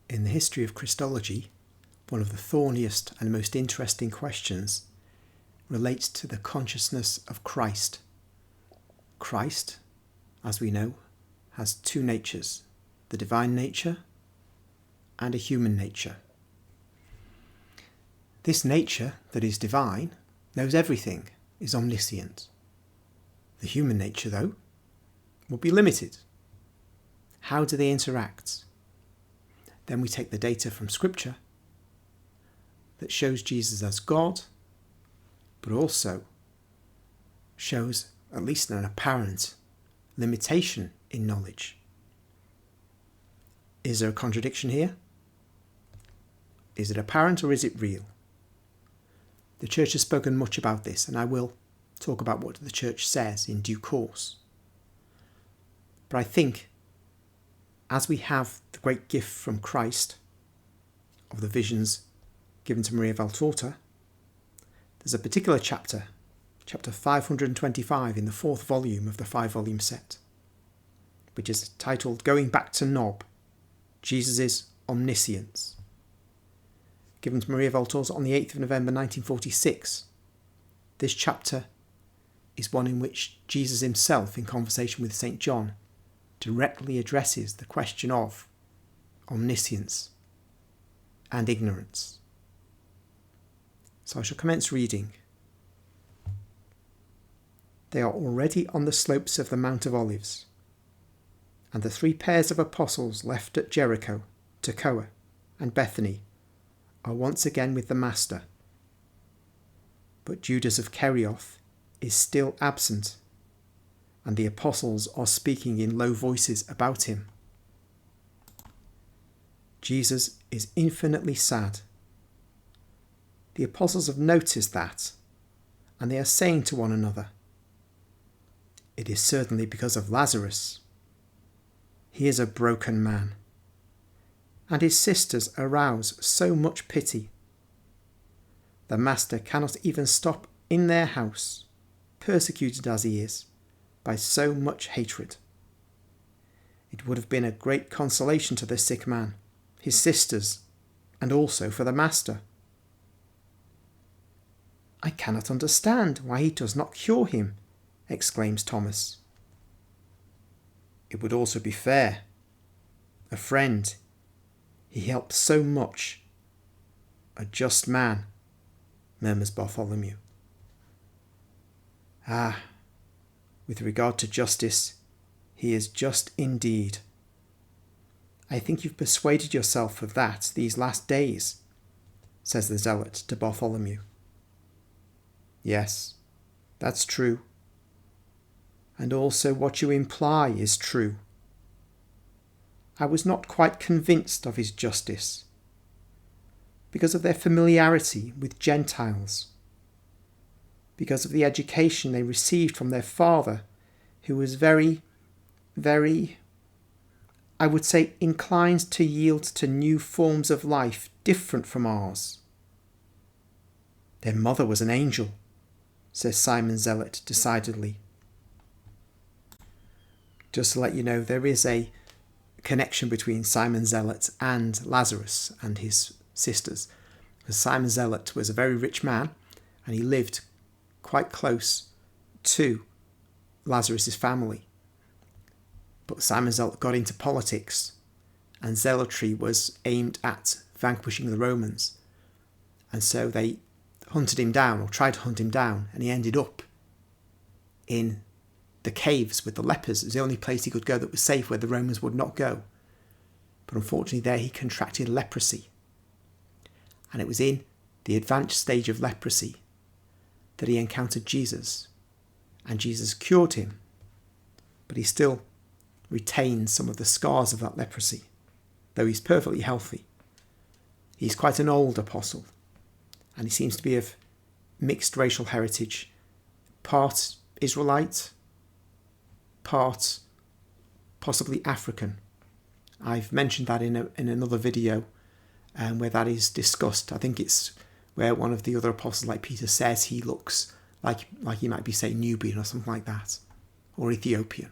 In the history of Christology, one of the thorniest and most interesting questions relates to the consciousness of Christ. Christ, as we know, has two natures, the divine nature and a human nature. This nature that is divine knows everything, is omniscient. The human nature, though, will be limited. How do they interact? Then we take the data from Scripture that shows Jesus as God, but also shows at least an apparent limitation in knowledge. Is there a contradiction here? Is it apparent or is it real? The Church has spoken much about this, and I will talk about what the Church says in due course. But I think, as we have the great gift from Christ of the visions given to Maria Valtorta, there's a particular chapter 525 in the 4th volume of the 5-volume set, which is titled Going Back to Nob, Jesus' Omniscience, given to Maria Valtorta on the 8th of November 1946. This chapter is one in which Jesus himself, in conversation with St. John, directly addresses the question of omniscience and ignorance. So I shall commence reading. They are already on the slopes of the Mount of Olives, and the 3 pairs of apostles left at Jericho, Tekoa, and Bethany are once again with the Master. But Judas of Kerioth is still absent, and the apostles are speaking in low voices about him. Jesus is infinitely sad. The apostles have noticed that, and they are saying to one another, "It is certainly because of Lazarus. He is a broken man." And his sisters arouse so much pity. The Master cannot even stop in their house, persecuted as he is, by so much hatred. It would have been a great consolation to the sick man, his sisters, and also for the Master. "I cannot understand why he does not cure him," exclaims Thomas. "It would also be fair. A friend. He helps so much. A just man," murmurs Bartholomew. "Ah, with regard to justice, he is just indeed. I think you've persuaded yourself of that these last days," says the zealot to Bartholomew. "Yes, that's true. And also what you imply is true. I was not quite convinced of his justice, because of their familiarity with Gentiles, because of the education they received from their father, who was very, I would say, inclined to yield to new forms of life different from ours." "Their mother was an angel," says Simon Zealot decidedly. Just to let you know, there is a connection between Simon Zealot and Lazarus and his sisters, because Simon Zealot was a very rich man and he lived quite close to Lazarus' family. But Simon Zealot got into politics, and zealotry was aimed at vanquishing the Romans, and so they hunted him down, or tried to hunt him down, and he ended up in the caves with the lepers. It was the only place he could go that was safe, where the Romans would not go. But unfortunately there he contracted leprosy. And it was in the advanced stage of leprosy that he encountered Jesus. And Jesus cured him. But he still retains some of the scars of that leprosy, though he's perfectly healthy. He's quite an old apostle, and he seems to be of mixed racial heritage, part Israelite, part possibly African. I've mentioned that in another video where that is discussed. I think it's where one of the other apostles, like Peter, says he looks like he might be, say, Nubian or something like that, or Ethiopian.